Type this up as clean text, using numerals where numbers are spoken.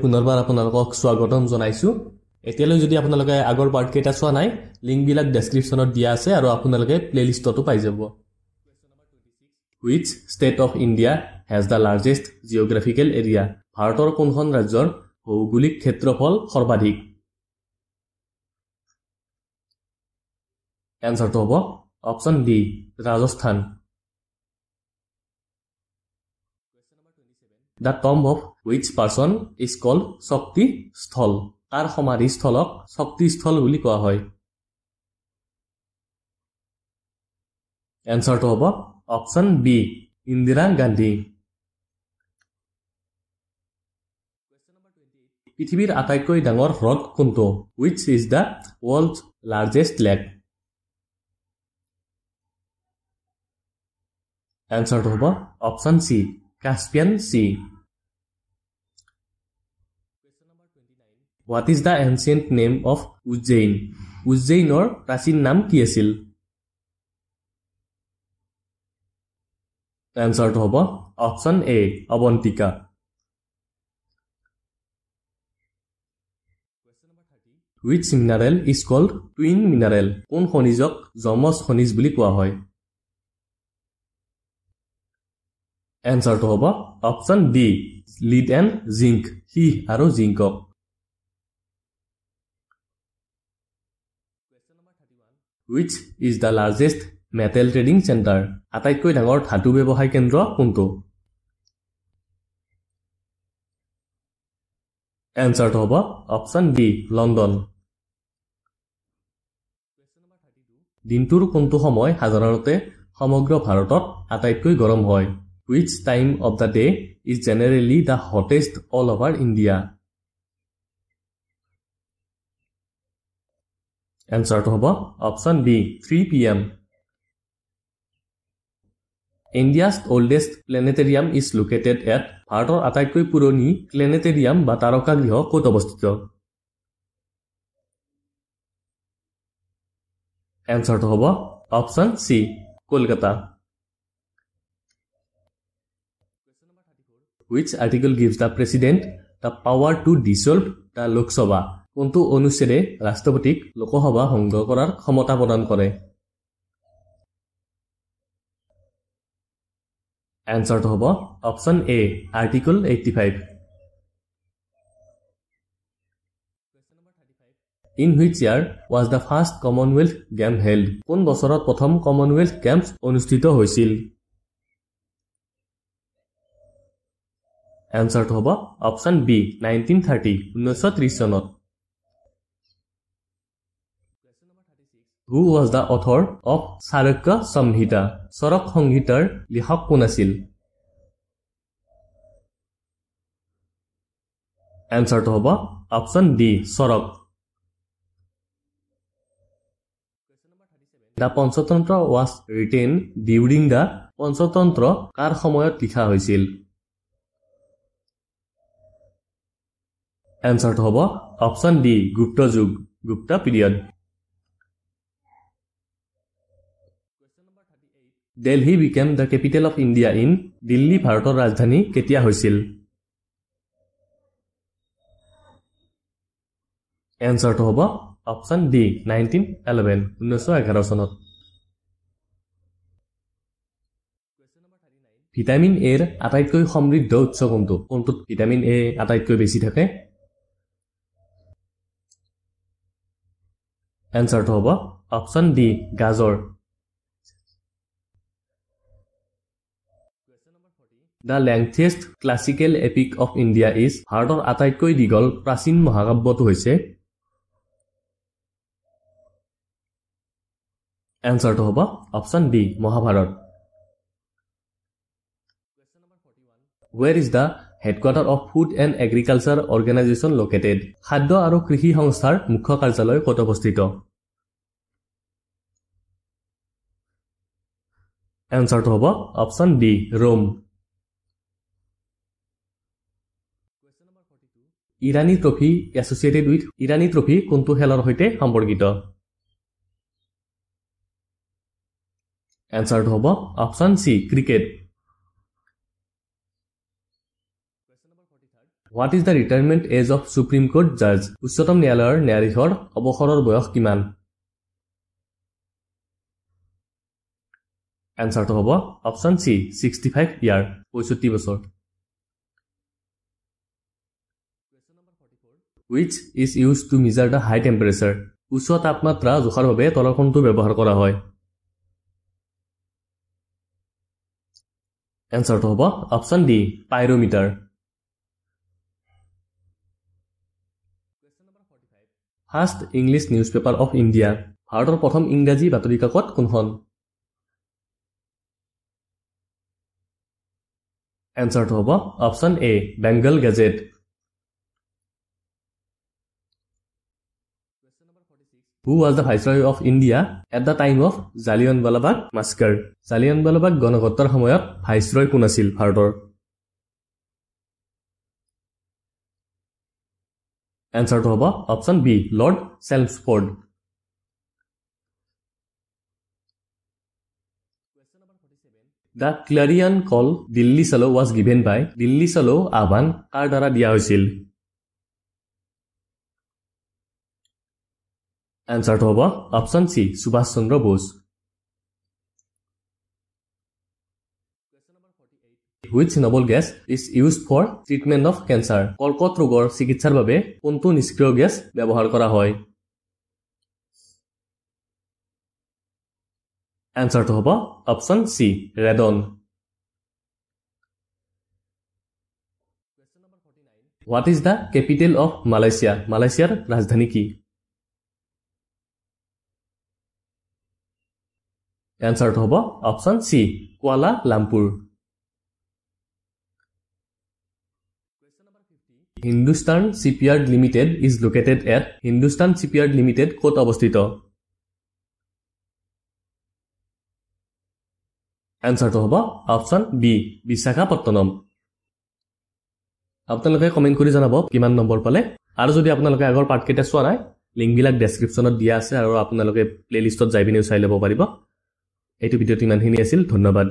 পুনৰবাৰ আপোনালোকক স্বাগতম জনাইছো এতিয়ালৈ যদি আপোনালোকে আগৰ পাৰ্ট কেইটা চোৱা নাই লিংক বিলাক ডেসক্ৰিপচনত দিয়া আছে আৰু আপোনালোকে প্লেলিষ্টতো পাই যাব Which state of India has the largest geographical area ভাৰতৰ কোনখন ৰাজ্যৰ ভৌগোলিক ক্ষেত্ৰফল সৰ্বাধিক এনসাৰটো হ'ব option D Rajasthan The tomb of which person is called Shakti Sthal তাৰ সমাধি স্থলক শক্তি স্থল বুলি কোৱা হয় এনসাৰটো হ'ব অপচন বি ইন্দিৰা গান্ধী পৃথিৱীৰ আটাইতকৈ ডাঙৰ হ্ৰদ কোনটো which is the world's largest lake এনসাৰটো হ'ব option C Caspian Sea What is the ancient name of Ujjain Ujjainor প্ৰাচীন নাম কি আছিল এনসাৰটো হ'ব option A Abantika Which mineral is called twin mineral কোন খনিজক যমজ খনিজ বুলি কোৱা হয় এনসাৰটো হ'ব option D lead and zinc হি আৰু জিংকক Which is the largest metal trading center আটাইতকৈ ডাঙৰ ধাতু ব্যৱসায় কেন্দ্ৰ কোনটো এনসাৰটো হ'ব অপচন ডি লণ্ডন দিনটোৰ কোনটো সময় সাধাৰণতে সমগ্ৰ ভাৰতত আটাইতকৈ গৰম হয় Which time of the day is generally the hottest all over India? Answer to hobo option B 3 p.m. India's oldest planetarium is located at Bharator আটাইতকৈ পুৰণি প্লেনেটেৰিয়াম বা তাৰকাগৃহ ক'ত অৱস্থিত Answer to hobo option C Kolkata Which article gives the president the power to dissolve the Lok Sabha? কোনটো অনুচ্ছেদে ৰাষ্ট্ৰপতিক লোকসভা ভংগ কৰাৰ ক্ষমতা প্ৰদান কৰে? এনসাৰটো হ'ব option A article 85 In which year was the first Commonwealth Games held? কোন বছৰত প্ৰথম Commonwealth Games অনুষ্ঠিত হৈছিল? এনসাৰটো হ'ব অপচন বি 1930 1930 চনত Who was the author of Charaka Samhita চৰক সংহিতাৰ লিখক কোন আছিল এনসাৰটো হ'ব option D Charaka The Panchatantra was written during the Panchatantra কাৰ সময়ত লিখা হৈছিল এনসাৰটো হ'ব অপচন ডি গুপ্ত যুগ Gupta period Delhi became the capital of India in Delhi ভাৰতৰ ৰাজধানী কেতিয়া হৈছিল এনসাৰটো হ'ব অপচন ডি 1911 1911 চনত ভিটামিন এ ৰ আটাইতকৈ সমৃদ্ধ উৎস কোনটো কোনটোত ভিটামিন এ আটাইতকৈ বেছি থাকে এনসাৰটো হ'ব অপচন ডি গাজৰ The lengthiest classical epic of India is ভাৰতৰ আটাইতকৈ দীঘল প্ৰাচীন মহাকাব্যটো হৈছে এনসাৰটো হ'ব option D Mahabharat Where is the headquarter of Food and Agriculture Organization located? খাদ্য আৰু কৃষি সংস্থাৰ মুখ্য কাৰ্যালয় ক'ত অৱস্থিত এনসাৰটো হ'ব option D Rome Irani trophy associated with Irani trophy কোনটো খেলৰ সৈতে সম্পৰ্কিত এনসাৰটো হ'ব option C cricket what is the retirement age of Supreme Court জাজ উচ্চতম ন্যায়ালয়ৰ ন্যায়াধীশৰ অৱসৰৰ বয়স কিমান এনসাৰটো হ'ব অপচন সি 65 ইয়াৰ 65 বছৰ which is used to measure the high temperature উচ্চ তাপমাত্ৰা জোখাৰ বাবে তলৰ কোণটো ব্যৱহাৰ কৰা হয় এনসাৰটো হ'ব option D pyrometer first English newspaper of India ভাৰতৰ প্ৰথম ইংৰাজী বাতৰি কাকত কোনখন এনসাৰটো হ'ব option A Bengal gazette Who was the Viceroy of India at the time of Jallianwala Bagh massacre? Jallianwala Bagh গণহত্যাৰ সময়ত ভাইসৰয় কোন আছিল ভাৰতৰ? এনসাৰটো হ'ব option B lord Chelmsford. The clarion call Delhi Chalo was given by Delhi Chalo আহ্বান কাৰ দ্বাৰা দিয়া হৈছিল? এনসাৰটো হ'ব option C Subhash Chandra Bose. Which noble gas is used for treatment of cancer? কৰ্কট ৰোগৰ চিকিৎসাৰ বাবে কোনটো নিষ্ক্ৰিয় গেছ ব্যৱহাৰ কৰা হয়? এনসাৰটো হ'ব option C radon. What is the capital of Malaysia? মালয়েছিয়াৰ ৰাজধানী কি? এনসাৰটো হ'ব option C Kuala Lumpur. Hindustan Shipyard Limited is located at Hindustan Shipyard Limited ক'ত অৱস্থিত? এনসাৰটো হ'ব অপচন বি বিশাখাপট্টনম। আপোনালোকে কমেন্ট কৰি জনাব কিমান নম্বৰ পালে আৰু যদি আপোনালোকে আগৰ পাৰ্ট কেইটা চোৱা নাই লিংকবিলাক ডেসক্ৰিপচনত দিয়া আছে আৰু আপোনালোকে প্লেলিষ্টত যাই পিনে চাই ল'ব পাৰিব। এইটো ভিডিঅ'টো ইমানখিনি আছিল ধন্যবাদ।